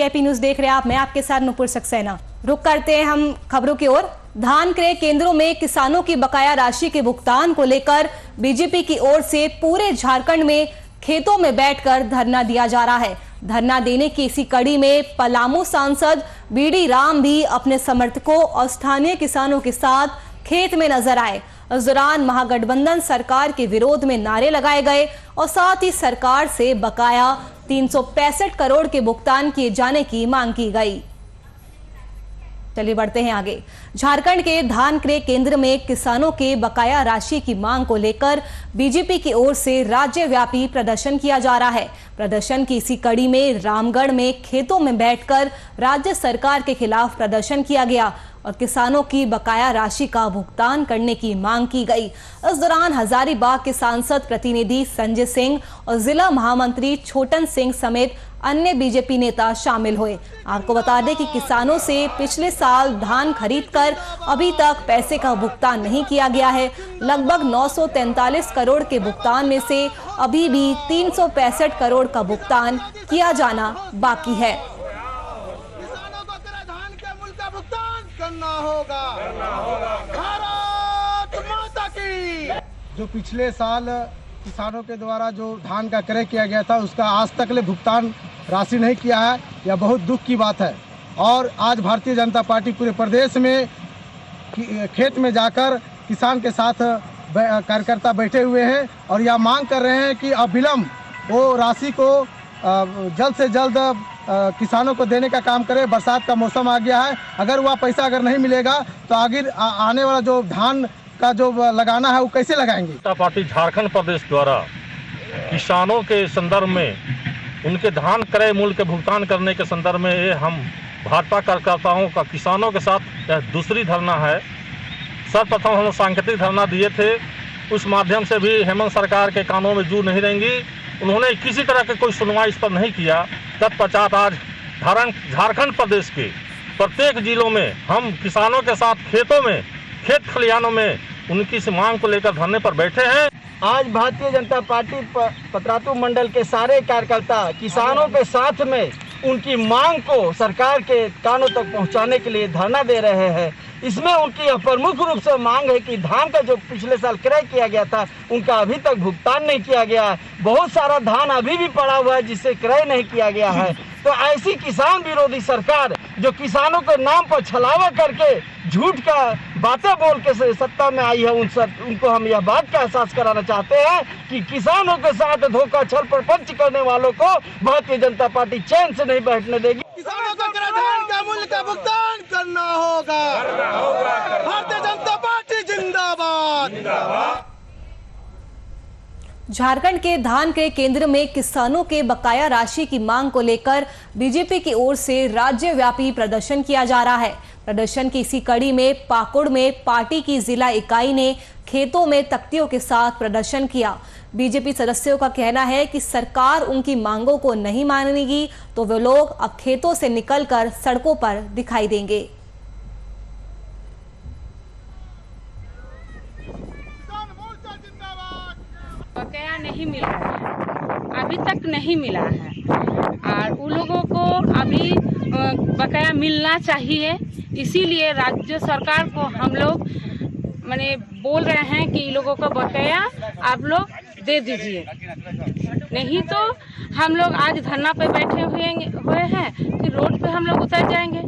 AP news देख रहे हैं आप, मैं आपके साथ नुपुर सक्सेना। रुक करते हैं हम खबरों की ओर। धान क्रय केंद्रों में किसानों की बकाया राशि के भुगतान को लेकर बीजेपी की ओर से पूरे झारखंड में खेतों में बैठकर धरना दिया जा रहा है। धरना देने की इसी कड़ी में पलामू सांसद बीडी राम भी अपने समर्थकों और स्थानीय किसानों के साथ खेत में नजर आए। इस दौरान महागठबंधन सरकार के विरोध में नारे लगाए गए और साथ ही सरकार से बकाया 365 करोड़ के भुगतान किए जाने की मांग की गई। चलिए बढ़ते हैं आगे। झारखंड के धान क्रय केंद्र में किसानों के बकाया राशि की मांग को लेकर बीजेपी की ओर से राज्यव्यापी प्रदर्शन किया जा रहा है। प्रदर्शन की इसी कड़ी में रामगढ़ में खेतों में बैठकर राज्य सरकार के खिलाफ प्रदर्शन किया गया और किसानों की बकाया राशि का भुगतान करने की मांग की गई। इस दौरान हजारीबाग के सांसद प्रतिनिधि संजय सिंह और जिला महामंत्री छोटन सिंह समेत अन्य बीजेपी नेता शामिल हुए। आपको बता दें कि किसानों से पिछले साल धान खरीदकर अभी तक पैसे का भुगतान नहीं किया गया है। लगभग 943 करोड़ के भुगतान में से अभी भी 365 करोड़ का भुगतान किया जाना बाकी है। किसानों को तेरा धान के मूल्य का भुगतान करना होगा। भारत माता की। जो पिछले साल किसानों के द्वारा जो धान का क्रय किया गया था उसका आज तक ले भुगतान राशि नहीं किया है, यह बहुत दुख की बात है। और आज भारतीय जनता पार्टी पूरे प्रदेश में खेत में जाकर किसान के साथ कार्यकर्ता बैठे हुए हैं और यह मांग कर रहे हैं कि अविलंब वो राशि को जल्द से जल्द किसानों को देने का काम करे। बरसात का मौसम आ गया है, अगर वह पैसा अगर नहीं मिलेगा तो आगे आने वाला जो धान का जो लगाना है वो कैसे लगाएंगे। जनता पार्टी झारखंड प्रदेश द्वारा किसानों के संदर्भ में उनके धान क्रय मूल्य के भुगतान करने के संदर्भ में ये हम भाजपा कार्यकर्ताओं का किसानों के साथ यह दूसरी धरना है। सर्वप्रथम हम सांकेतिक धरना दिए थे, उस माध्यम से भी हेमंत सरकार के कानों में जू नहीं रहेंगी। उन्होंने किसी तरह के कोई सुनवाई इस पर नहीं किया। तत्पश्चात आज झारखंड प्रदेश के प्रत्येक जिलों में हम किसानों के साथ खेतों में खेत खलिहानों में उनकी इस मांग को लेकर धरने पर बैठे हैं। आज भारतीय जनता पार्टी पतरातू मंडल के सारे कार्यकर्ता किसानों के साथ में उनकी मांग को सरकार के कानों तक पहुंचाने के लिए धरना दे रहे हैं। इसमें उनकी प्रमुख रूप से मांग है कि धान का जो पिछले साल क्रय किया गया था उनका अभी तक भुगतान नहीं किया गया है। बहुत सारा धान अभी भी पड़ा हुआ है जिससे क्रय नहीं किया गया है। तो ऐसी किसान विरोधी सरकार जो किसानों के नाम पर छलावा करके झूठ का बातें बोल के सत्ता में आई है, उनको हम यह बात का एहसास कराना चाहते हैं कि किसानों के साथ धोखा छल प्रपंच करने वालों को भारतीय जनता पार्टी चैन से नहीं बैठने देगी। किसानों को धान का मूल्य का भुगतान करना होगा। भारतीय जनता पार्टी जिंदाबाद। झारखंड के धान क्रय केंद्र में किसानों के बकाया राशि की मांग को लेकर बीजेपी की ओर से राज्यव्यापी प्रदर्शन किया जा रहा है। प्रदर्शन की इसी कड़ी में पाकुड़ में पार्टी की जिला इकाई ने खेतों में तख्तियों के साथ प्रदर्शन किया। बीजेपी सदस्यों का कहना है कि सरकार उनकी मांगों को नहीं मानेगी तो वे लोग अब खेतों से निकलकर सड़कों पर दिखाई देंगे। बकाया नहीं मिला है, अभी तक नहीं मिला है और उन लोगों को अभी बकाया मिलना चाहिए। इसीलिए राज्य सरकार को हम लोग माने बोल रहे हैं कि इन लोगों को बकाया आप लोग दे दीजिए, नहीं तो हम लोग आज धरना पे बैठे हुए हैं, फिर रोड पे हम लोग उतर जाएंगे।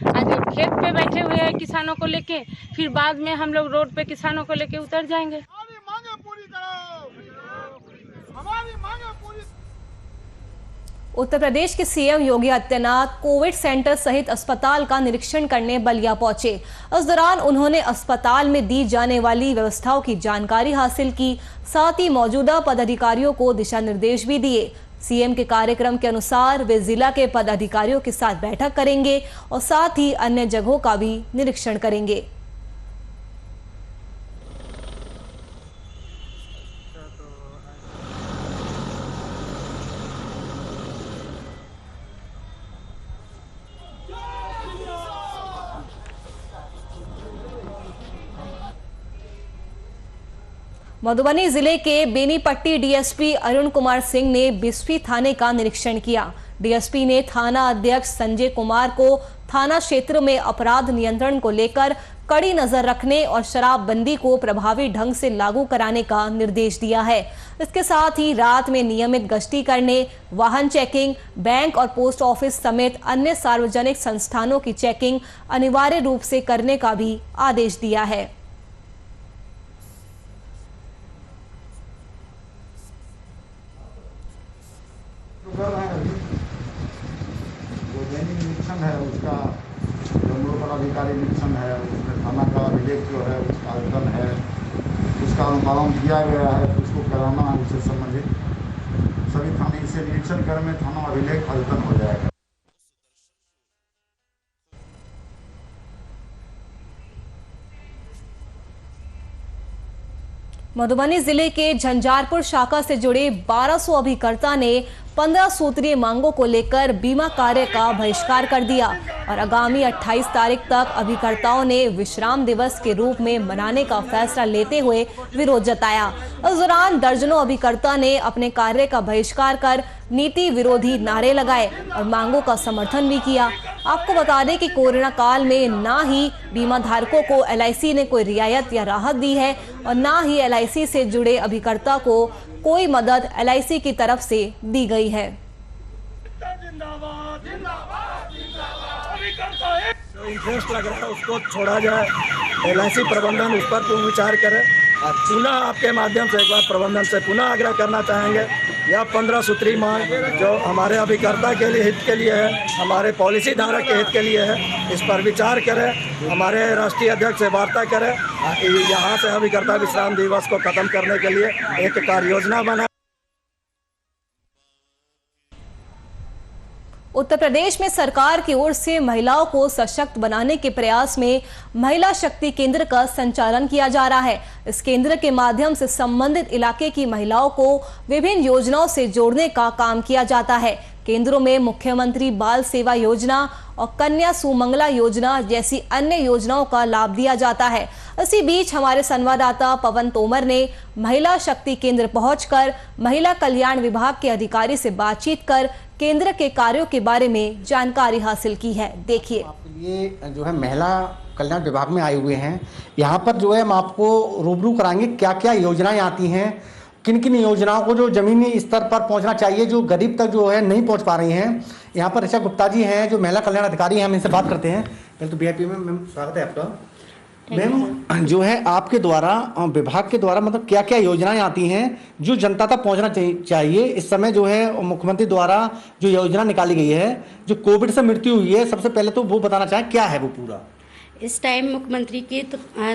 आज खेत पे बैठे हुए हैं किसानों को लेके, फिर बाद में हम लोग रोड पे किसानों को लेके उतर जाएंगे। उत्तर प्रदेश के CM Yogi Adityanath Covid centre सहित अस्पताल का निरीक्षण करने बलिया पहुंचे। इस दौरान उन्होंने अस्पताल में दी जाने वाली व्यवस्थाओं की जानकारी हासिल की, साथ ही मौजूदा पदाधिकारियों को दिशा निर्देश भी दिए। सीएम के कार्यक्रम के अनुसार वे जिला के पदाधिकारियों के साथ बैठक करेंगे और साथ ही अन्य जगहों का भी निरीक्षण करेंगे। मधुबनी जिले के बेनीपट्टी डीएसपी अरुण कुमार सिंह ने बिस्फी थाने का निरीक्षण किया। डीएसपी ने थाना अध्यक्ष संजय कुमार को थाना क्षेत्र में अपराध नियंत्रण को लेकर कड़ी नजर रखने और शराबबंदी को प्रभावी ढंग से लागू कराने का निर्देश दिया है। इसके साथ ही रात में नियमित गश्ती करने, वाहन चेकिंग, बैंक और पोस्ट ऑफिस समेत अन्य सार्वजनिक संस्थानों की चेकिंग अनिवार्य रूप से करने का भी आदेश दिया है। जो दैनिक निरीक्षण है उसका जो नोडल अधिकारी निरीक्षण है उसमें थाना का अभिलेख जो है उसका आवेदन है, उसका अनुपालन दिया गया है तो उसको कराना है। उससे संबंधित सभी थाने इसे निरीक्षण कर में थाना अभिलेख अद्यतन हो जाएगा। मधुबनी जिले के झंझारपुर शाखा से जुड़े 1200 अभिकर्ता ने 15 सूत्रीय मांगों को लेकर बीमा कार्य का बहिष्कार कर दिया और आगामी 28 तारीख तक अभिकर्ताओं ने विश्राम दिवस के रूप में मनाने का फैसला लेते हुए विरोध जताया। इस दौरान दर्जनों अभिकर्ता ने अपने कार्य का बहिष्कार कर नीति विरोधी नारे लगाए और मांगों का समर्थन भी किया। आपको बता दें कि कोरोना काल में ना ही बीमा धारकों को एलआईसी ने कोई रियायत या राहत दी है और ना ही एलआईसी से जुड़े अभिकर्ता को कोई मदद एलआईसी की तरफ से दी गई है। जो इंटरेस्ट लग रहा है उसको छोड़ा जाए, एलआईसी प्रबंधन उस पर क्यों विचार करे। और पुनः आपके माध्यम से एक बार प्रबंधन से पुनः आग्रह करना चाहेंगे, यह 15 सूत्री मांग जो हमारे अभिकर्ता के लिए हित के लिए है, हमारे पॉलिसी धारक के हित के लिए है, इस पर विचार करें, हमारे राष्ट्रीय अध्यक्ष से वार्ता करें, यहाँ से अभिकर्ता विश्राम दिवस को खत्म करने के लिए एक कार्य योजना बनाए। उत्तर प्रदेश में सरकार की ओर से महिलाओं को सशक्त बनाने के प्रयास में महिला शक्ति केंद्र का संचालन किया जा रहा है। इस केंद्र के माध्यम से संबंधित इलाके की महिलाओं को विभिन्न योजनाओं से जोड़ने का काम किया जाता है। केंद्रों में मुख्यमंत्री बाल सेवा योजना और कन्या सुमंगला योजना जैसी अन्य योजनाओं का लाभ दिया जाता है। इसी बीच हमारे संवाददाता पवन तोमर ने महिला शक्ति केंद्र पहुंचकर महिला कल्याण विभाग के अधिकारी से बातचीत कर केंद्र के कार्यों के बारे में जानकारी हासिल की है। देखिए, ये जो है महिला कल्याण विभाग में आए हुए हैं। यहाँ पर जो है हम आपको रूबरू कराएंगे क्या क्या योजनाएं आती हैं, किन किन योजनाओं को जो जमीनी स्तर पर पहुंचना चाहिए, जो गरीब तक जो है नहीं पहुंच पा रही हैं। यहाँ पर ऋचा गुप्ता जी हैं जो महिला कल्याण अधिकारी हैं, हम इनसे बात करते हैं। पहले तो वीआईपी में मैम स्वागत है आपका। मैम, जो है आपके द्वारा विभाग के द्वारा मतलब क्या क्या योजनाएं आती हैं जो जनता तक पहुंचना चाहिए। इस समय जो है मुख्यमंत्री द्वारा जो योजना निकाली गई है, जो कोविड से मृत्यु हुई है, सबसे पहले तो वो बताना चाहें क्या है वो पूरा। इस टाइम मुख्यमंत्री के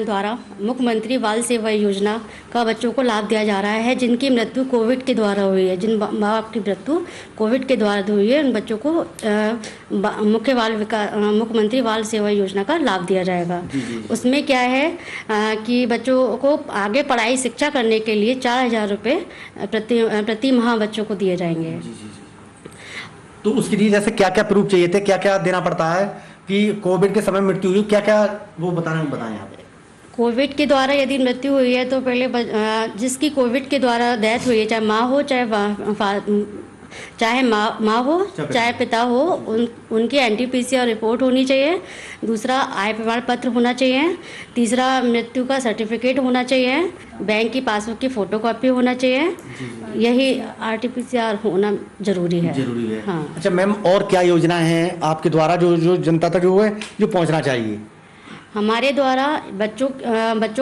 द्वारा मुख्यमंत्री बाल सेवा योजना का बच्चों को लाभ दिया जा रहा है जिनकी मृत्यु कोविड के द्वारा हुई है। जिन माँ बाप की मृत्यु कोविड के द्वारा हुई है उन बच्चों को मुख्यमंत्री बाल सेवा योजना का लाभ दिया जाएगा। उसमें क्या है कि बच्चों को आगे पढ़ाई शिक्षा करने के लिए 4000 रुपये प्रति माह बच्चों को दिए जाएंगे। तो उसके लिए जैसे क्या क्या प्रूफ चाहिए थे, क्या क्या देना पड़ता है कि कोविड के समय मृत्यु हुई, क्या क्या वो बताएं यहाँ पे। कोविड के द्वारा यदि मृत्यु हुई है तो पहले जिसकी कोविड के द्वारा डेथ हुई है, चाहे माँ हो चाहे माँ हो चाहे पिता हो, उनकी एनटीपीसीआर रिपोर्ट होनी चाहिए। दूसरा, आय प्रमाण पत्र होना चाहिए। तीसरा, मृत्यु का सर्टिफिकेट होना चाहिए। बैंक की पासबुक की फोटोकॉपी होना चाहिए। यही आरटीपीसीआर होना जरूरी है। हाँ। अच्छा मैम, और क्या योजनाएं हैं आपके द्वारा जो जनता तक जो पहुंचना चाहिए। हमारे द्वारा बच्चों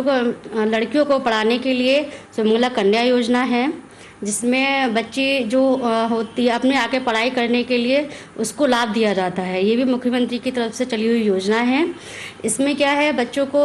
को लड़कियों को पढ़ाने के लिए सुमंगला कन्या योजना है, जिसमें बच्ची जो होती है अपने आके पढ़ाई करने के लिए उसको लाभ दिया जाता है। ये भी मुख्यमंत्री की तरफ से चली हुई योजना है। इसमें क्या है, बच्चों को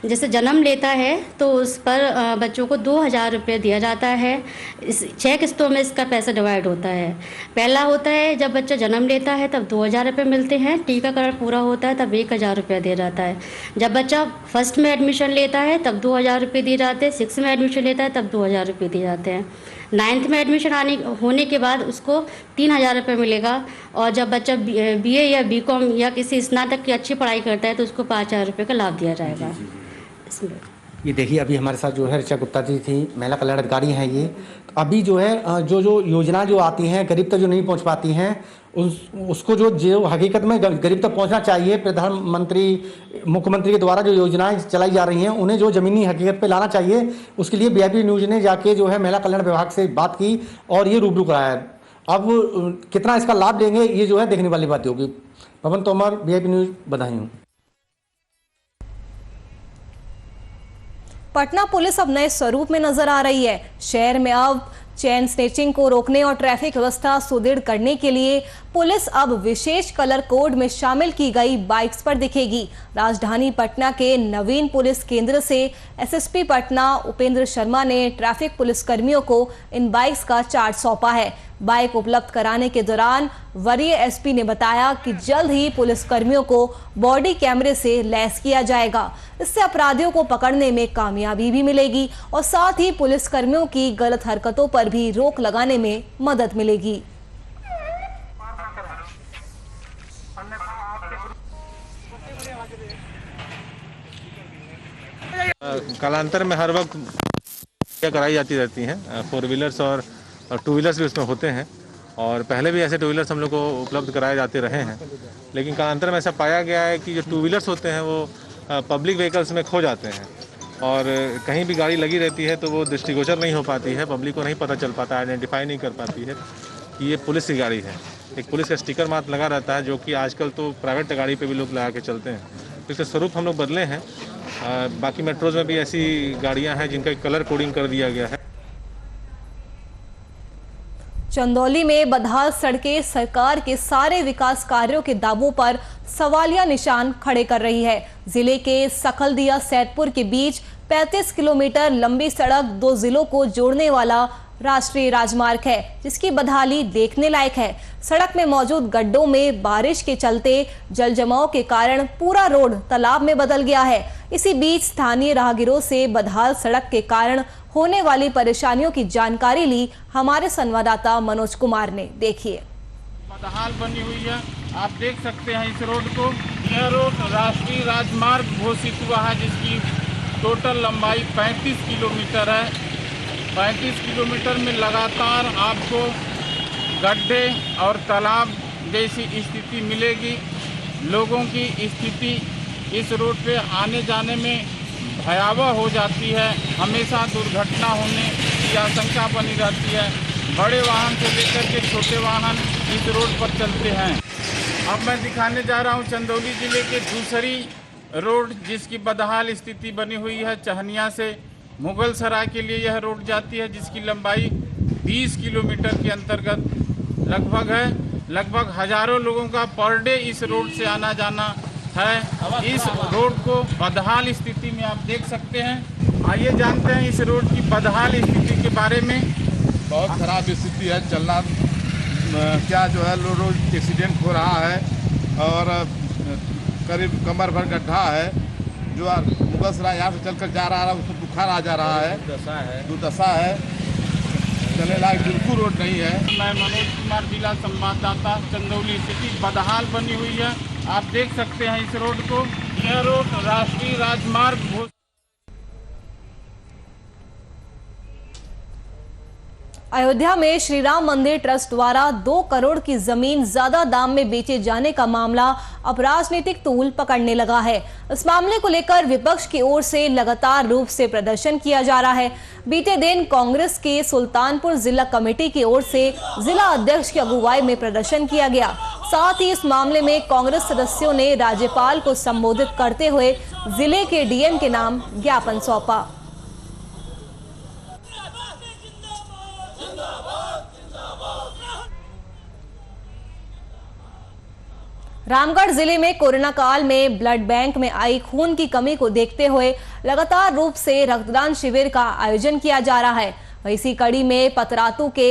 जैसे जन्म लेता है तो उस पर बच्चों को 2000 रुपये दिया जाता है। इस 6 किस्तों में इसका पैसा डिवाइड होता है। पहला होता है जब बच्चा जन्म लेता है तब 2000 रुपये मिलते हैं, टीकाकरण पूरा होता है तब 1000 रुपये दिया जाता है। जब बच्चा फर्स्ट में एडमिशन लेता है तब 2000 रुपये दिए जाते हैं। 6 में एडमिशन लेता है तब 2000 रुपये दिए जाते हैं। 9th में एडमिशन होने के बाद उसको 3000 रुपये मिलेगा। और जब बच्चा बीए या बीकॉम या किसी स्नातक की अच्छी पढ़ाई करता है तो उसको 5000 रुपये का लाभ दिया जाएगा। इसमें ये देखिए अभी हमारे साथ जो है ऋचा गुप्ता जी थी, महिला कल्याण अधिकारी हैं ये। तो अभी जो है जो योजना जो आती हैं गरीब तक जो नहीं पहुंच पाती हैं उसको जो हकीकत में गरीब तक पहुंचना चाहिए, प्रधानमंत्री मुख्यमंत्री के द्वारा जो योजनाएं चलाई जा रही हैं उन्हें जो ज़मीनी हकीकत पे लाना चाहिए, उसके लिए VIP न्यूज़ ने जाके जो है महिला कल्याण विभाग से बात की और ये रूबरू कराया। अब कितना इसका लाभ लेंगे ये जो है देखने वाली बात होगी। पवन तोमर, VIP न्यूज़, बधाई। पटना पुलिस अब नए स्वरूप में नजर आ रही है। शहर में अब चेन स्नेचिंग को रोकने और ट्रैफिक व्यवस्था सुदृढ़ करने के लिए पुलिस अब विशेष कलर कोड में शामिल की गई बाइक्स पर दिखेगी। राजधानी पटना के नवीन पुलिस केंद्र से SSP पटना उपेंद्र शर्मा ने ट्रैफिक पुलिस कर्मियों को इन बाइक्स का चार्ज सौंपा है। बाइक उपलब्ध कराने के दौरान वरीय SP ने बताया कि जल्द ही पुलिस कर्मियों को बॉडी कैमरे से लैस किया जाएगा। इससे अपराधियों को पकड़ने में कामयाबी भी मिलेगी और साथ ही पुलिस कर्मियों की गलत हरकतों पर भी रोक लगाने में मदद मिलेगी। कालांतर में हर वक्त कराई जाती रहती हैं, 4 व्हीलर्स और 2 व्हीलर्स भी उसमें होते हैं और पहले भी ऐसे 2 व्हीलर्स हम लोग को उपलब्ध कराए जाते रहे हैं। लेकिन कालांतर में ऐसा पाया गया है कि जो 2 व्हीलर्स होते हैं वो पब्लिक व्हीकल्स में खो जाते हैं और कहीं भी गाड़ी लगी रहती है तो वो दृष्टिगोचर नहीं हो पाती है, पब्लिक को नहीं पता चल पाता, आइडेंटिफाई नहीं कर पाती है कि ये पुलिस की गाड़ी है। एक पुलिस का स्टिकर मात्र लगा रहता है जो कि आजकल तो प्राइवेट गाड़ी पे भी लोग लगा के चलते हैं। तो इसका स्वरूप हम लोग बदले हैं। बाकी मेट्रोज में भी ऐसी गाड़ियां हैं जिनका कलर कोडिंग कर दिया गया है। चंदौली में बदहाल सड़कें सरकार के सारे विकास कार्यों के दावों पर सवालिया निशान खड़े कर रही है। जिले के सखलदिया सैदपुर के बीच 35 किलोमीटर लंबी सड़क 2 जिलों को जोड़ने वाला राष्ट्रीय राजमार्ग है, जिसकी बदहाली देखने लायक है। सड़क में मौजूद गड्ढों में बारिश के चलते जल जमाव के कारण पूरा रोड तालाब में बदल गया है। इसी बीच स्थानीय राहगीरों से बदहाल सड़क के कारण होने वाली परेशानियों की जानकारी ली हमारे संवाददाता मनोज कुमार ने। देखिए, बदहाल बनी हुई है, आप देख सकते हैं इस रोड को। यह रोड राष्ट्रीय राजमार्ग घोषित हुआ है जिसकी टोटल लंबाई 35 किलोमीटर है। 35 किलोमीटर में लगातार आपको गड्ढे और तालाब जैसी स्थिति मिलेगी। लोगों की स्थिति इस रोड पे आने जाने में भयावह हो जाती है। हमेशा दुर्घटना होने की आशंका बनी रहती है। बड़े वाहन से लेकर के छोटे वाहन इस रोड पर चलते हैं। अब मैं दिखाने जा रहा हूं चंदौली जिले के दूसरी रोड जिसकी बदहाल स्थिति बनी हुई है। चहनिया से मुगल सराय के लिए यह रोड जाती है जिसकी लंबाई 20 किलोमीटर के अंतर्गत लगभग है। लगभग हजारों लोगों का पर डे इस रोड से आना जाना है। इस रोड को बदहाल स्थिति में आप देख सकते हैं। आइए जानते हैं इस रोड की बदहाल स्थिति के बारे में। बहुत खराब स्थिति है, चलना क्या जो है रोज एक्सीडेंट हो रहा है और करीब कमर भर गड्ढा है। जो मुगल सराय यहाँ से चलकर जा रहा है उसको बुखार आ जा रहा है, दुर्दशा है, चलने लायक बिल्कुल रोड नहीं है। मैं मनोज कुमार, जिला संवाददाता, चंदौली सिटी। बदहाल बनी हुई है, आप देख सकते हैं इस रोड को। यह रोड राष्ट्रीय राजमार्ग अयोध्या में श्री राम मंदिर ट्रस्ट द्वारा 2 करोड़ की जमीन ज्यादा दाम में बेचे जाने का मामला अब राजनीतिक तूल पकड़ने लगा है। इस मामले को लेकर विपक्ष की ओर से लगातार रूप से प्रदर्शन किया जा रहा है। बीते दिन कांग्रेस के सुल्तानपुर जिला कमेटी की ओर से जिला अध्यक्ष की अगुवाई में प्रदर्शन किया गया। साथ ही इस मामले में कांग्रेस सदस्यों ने राज्यपाल को संबोधित करते हुए जिले के DM के नाम ज्ञापन सौंपा। रामगढ़ जिले में कोरोना काल में ब्लड बैंक में आई खून की कमी को देखते हुए लगातार रूप से रक्तदान शिविर का आयोजन किया जा रहा है। इसी कड़ी में पतरातू के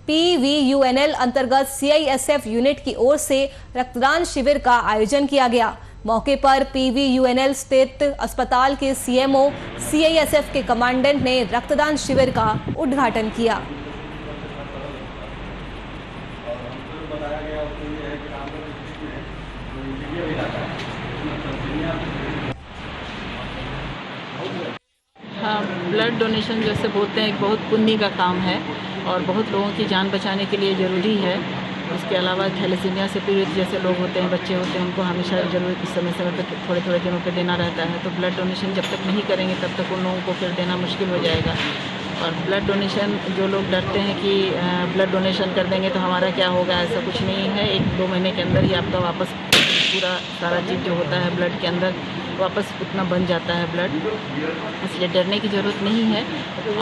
PVUNL अंतर्गत CISF यूनिट की ओर से रक्तदान शिविर का आयोजन किया गया। मौके पर PVUNL स्थित अस्पताल के CMO CISF के कमांडेंट ने रक्तदान शिविर का उद्घाटन किया। ब्लड डोनेशन जैसे बोलते हैं एक बहुत पुण्य का काम है और बहुत लोगों की जान बचाने के लिए ज़रूरी है। इसके अलावा थैलेसीमिया से पीड़ित जैसे लोग होते हैं, बच्चे होते हैं, उनको हमेशा ज़रूर समय समय पर थोड़े थोड़े दिनों पर देना रहता है। तो ब्लड डोनेशन जब तक नहीं करेंगे तब तक उन लोगों को फिर देना मुश्किल हो जाएगा। और ब्लड डोनेशन जो लोग डरते हैं कि ब्लड डोनेशन कर देंगे तो हमारा क्या होगा, ऐसा कुछ नहीं है। 1-2 महीने के अंदर ही आपका वापस पूरा सारा चीज़ जो होता है ब्लड के अंदर वापस उतना बन जाता है ब्लड, इसलिए डरने की ज़रूरत नहीं है।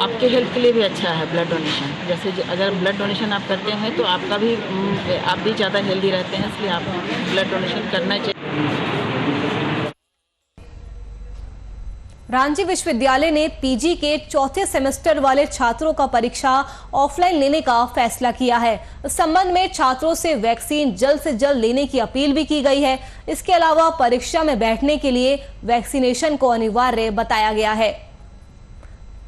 आपके हेल्थ के लिए भी अच्छा है ब्लड डोनेशन। जैसे अगर ब्लड डोनेशन आप करते हैं तो आप भी ज़्यादा हेल्दी रहते हैं, इसलिए आप ब्लड डोनेशन करना चाहिए। रांची विश्वविद्यालय ने पीजी के चौथे सेमेस्टर वाले छात्रों का परीक्षा ऑफलाइन लेने का फैसला किया है। इस संबंध में छात्रों से वैक्सीन जल्द से जल्द लेने की अपील भी की गई है। इसके अलावा परीक्षा में बैठने के लिए वैक्सीनेशन को अनिवार्य बताया गया है।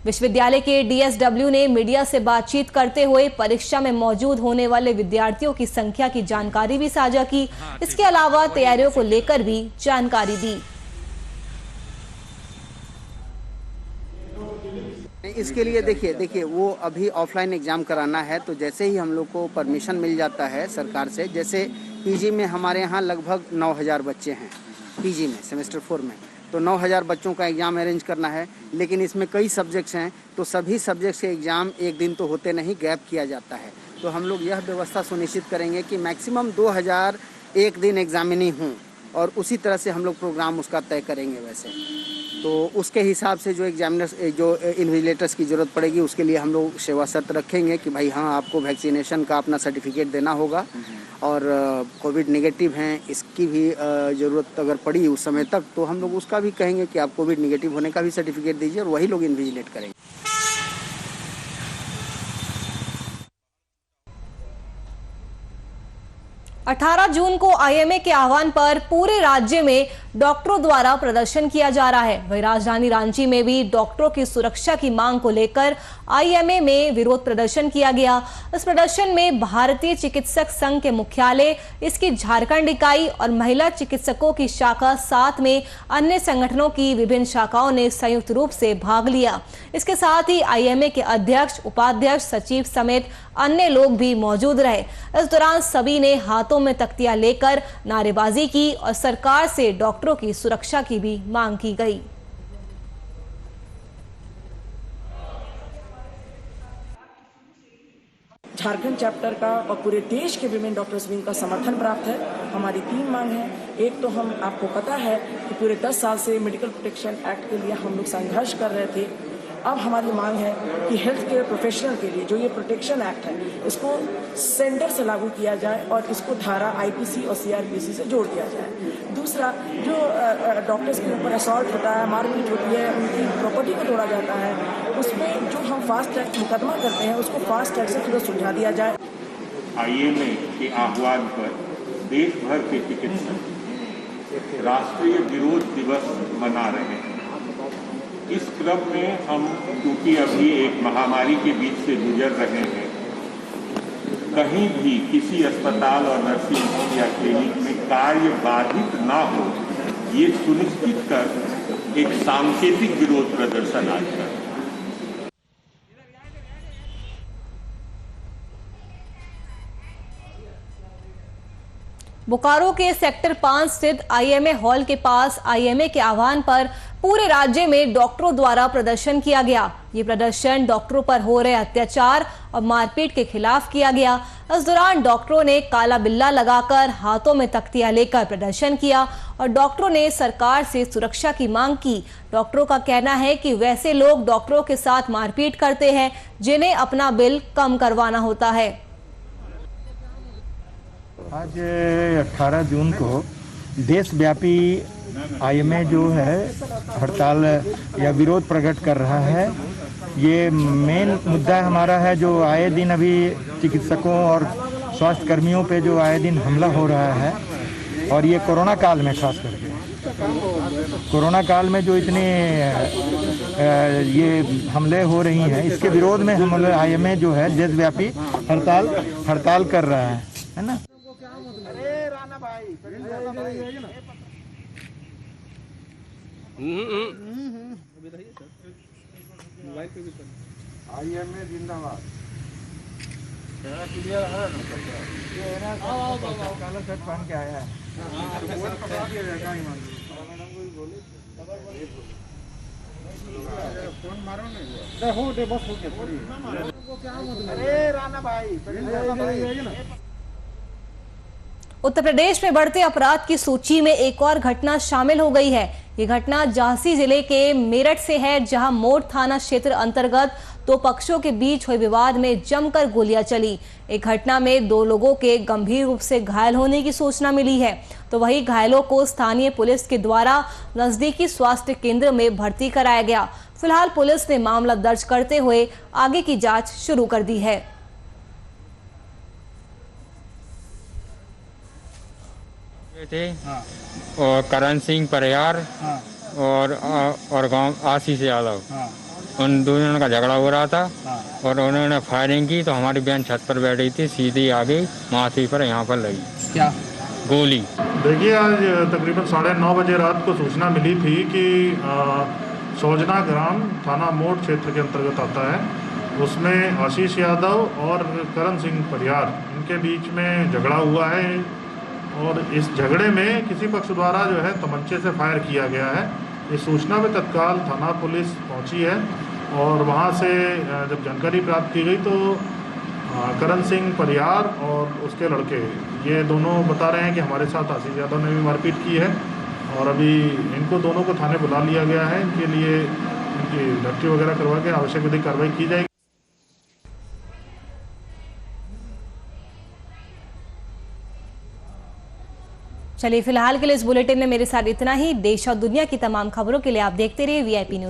विश्वविद्यालय के डीएसडब्ल्यू ने मीडिया से बातचीत करते हुए परीक्षा में मौजूद होने वाले विद्यार्थियों की संख्या की जानकारी भी साझा की। इसके अलावा तैयारियों को लेकर भी जानकारी दी। इसके लिए देखिए वो अभी ऑफलाइन एग्ज़ाम कराना है, तो जैसे ही हम लोग को परमिशन मिल जाता है सरकार से, जैसे पीजी में हमारे यहाँ लगभग 9000 बच्चे हैं पीजी में सेमेस्टर 4 में, तो 9000 बच्चों का एग्ज़ाम अरेंज करना है। लेकिन इसमें कई सब्जेक्ट्स हैं, तो सभी सब्जेक्ट्स के एग्ज़ाम एक दिन तो होते नहीं, गैप किया जाता है। तो हम लोग यह व्यवस्था सुनिश्चित करेंगे कि मैक्सिमम 2000 एक दिन एग्जामिनी हों, और उसी तरह से हम लोग प्रोग्राम उसका तय करेंगे। वैसे तो उसके हिसाब से जो एग्जामिनर्स जो इन्विजिलेटर्स की ज़रूरत पड़ेगी उसके लिए हम लोग सेवा शर्त रखेंगे कि भाई हाँ, आपको वैक्सीनेशन का अपना सर्टिफिकेट देना होगा, और कोविड नेगेटिव हैं इसकी भी ज़रूरत अगर पड़ी उस समय तक, तो हम लोग उसका भी कहेंगे कि आप कोविड नेगेटिव होने का भी सर्टिफिकेट दीजिए, और वही लोग इन्विजिलेट करेंगे। 18 जून को आईएमए के आह्वान पर पूरे राज्य में डॉक्टरों द्वारा प्रदर्शन किया जा रहा है। वहीं राजधानी रांची में भी डॉक्टरों की सुरक्षा की मांग को लेकर आईएमए में विरोध प्रदर्शन किया गया। इस प्रदर्शन में भारतीय चिकित्सक संघ के मुख्यालय, इसकी झारखंड इकाई और महिला चिकित्सकों की शाखा, साथ में अन्य संगठनों की विभिन्न शाखाओं ने संयुक्त रूप से भाग लिया। इसके साथ ही आईएमए के अध्यक्ष, उपाध्यक्ष, सचिव समेत अन्य लोग भी मौजूद रहे। इस दौरान सभी ने हाथों में तख्तियां लेकर नारेबाजी की और सरकार से डॉक्टरों की सुरक्षा की भी मांग की गई। झारखंड चैप्टर का और पूरे देश के विमेन डॉक्टर्स विंग का समर्थन प्राप्त है। हमारी 3 मांग है। एक तो हम आपको पता है कि पूरे 10 साल से मेडिकल प्रोटेक्शन एक्ट के लिए हम लोग संघर्ष कर रहे थे। अब हमारी मांग है कि हेल्थ केयर प्रोफेशनल के लिए जो ये प्रोटेक्शन एक्ट है, इसको सेंटर से लागू किया जाए और इसको धारा आईपीसी और सीआरपीसी से जोड़ दिया जाए। दूसरा, जो डॉक्टर्स के ऊपर असॉल्ट होता है, मारपीट होती है, उनकी प्रॉपर्टी को तोड़ा जाता है, उसमें जो हम फास्ट ट्रैक मुकदमा करते हैं उसको फास्ट ट्रैक से तुरंत सुलझा दिया जाए। आईएमए के आह्वान पर देश भर के चिकित्सक राष्ट्रीय विरोध दिवस मना रहे हैं। इस क्रम में हम, क्योंकि अभी एक महामारी के बीच से गुजर रहे हैं, कहीं भी किसी अस्पताल और नर्सिंग होम या क्लिनिक में कार्य बाधित ना हो, ये सुनिश्चित कर एक सांकेतिक विरोध प्रदर्शन आज कर। बोकारो के सेक्टर 5 स्थित आईएमए हॉल के पास आईएमए के आह्वान पर पूरे राज्य में डॉक्टरों द्वारा प्रदर्शन किया गया। ये प्रदर्शन डॉक्टरों पर हो रहे अत्याचार और मारपीट के खिलाफ किया गया। इस दौरान डॉक्टरों ने काला बिल्ला लगाकर हाथों में तख्तियां लेकर प्रदर्शन किया और डॉक्टरों ने सरकार से सुरक्षा की मांग की। डॉक्टरों का कहना है कि वैसे लोग डॉक्टरों के साथ मारपीट करते हैं जिन्हें अपना बिल कम करवाना होता है। आज 18 जून को देशव्यापी आईएमए जो है हड़ताल या विरोध प्रकट कर रहा है। ये मेन मुद्दा हमारा है जो आए दिन अभी चिकित्सकों और स्वास्थ्य कर्मियों पे जो आए दिन हमला हो रहा है, और ये कोरोना काल में खास करके कोरोना काल में जो इतने ये हमले हो रही हैं, इसके विरोध में हम आईएमए जो है देशव्यापी हड़ताल कर रहा है ना। IMA जिंदाबाद। क्लियर है ना? काला शर्ट पहन के आया है। फोन मारो ना। हो दे बस हो गया। अरे राणा भाई। उत्तर प्रदेश में बढ़ते अपराध की सूची में एक और घटना शामिल हो गई है। ये घटना झांसी जिले के मेरठ से है, जहां मोड़ थाना क्षेत्र अंतर्गत दो पक्षों के बीच हुए विवाद में जमकर गोलियां चली। एक घटना में 2 लोगों के गंभीर रूप से घायल होने की सूचना मिली है, तो वहीं घायलों को स्थानीय पुलिस के द्वारा नजदीकी स्वास्थ्य केंद्र में भर्ती कराया गया। फिलहाल पुलिस ने मामला दर्ज करते हुए आगे की जांच शुरू कर दी है। थे और करण सिंह परियार और गांव आशीष यादव, उन दोनों का झगड़ा हो रहा था और उन्होंने फायरिंग की तो हमारी बहन छत पर बैठी थी, सीधी आगे माथे पर यहाँ पर लगी क्या गोली। देखिए, आज तकरीबन 9:30 बजे रात को सूचना मिली थी कि सौजना ग्राम थाना मोड़ क्षेत्र के अंतर्गत आता है, उसमें आशीष यादव और करण सिंह परियार इनके बीच में झगड़ा हुआ है और इस झगड़े में किसी पक्ष द्वारा जो है तमंचे से फायर किया गया है। इस सूचना पे तत्काल थाना पुलिस पहुंची है और वहां से जब जानकारी प्राप्त की गई तो करण सिंह परियार और उसके लड़के ये दोनों बता रहे हैं कि हमारे साथ आशीष यादव ने भी मारपीट की है और अभी इनको दोनों को थाने बुला लिया गया है। इनके लिए इनकी भर्ती वगैरह करवा के आवश्यक विधिक कार्रवाई की जाएगी। चलिए, फिलहाल के लिए इस बुलेटिन में मेरे साथ इतना ही। देश और दुनिया की तमाम खबरों के लिए आप देखते रहिए VIP न्यूज।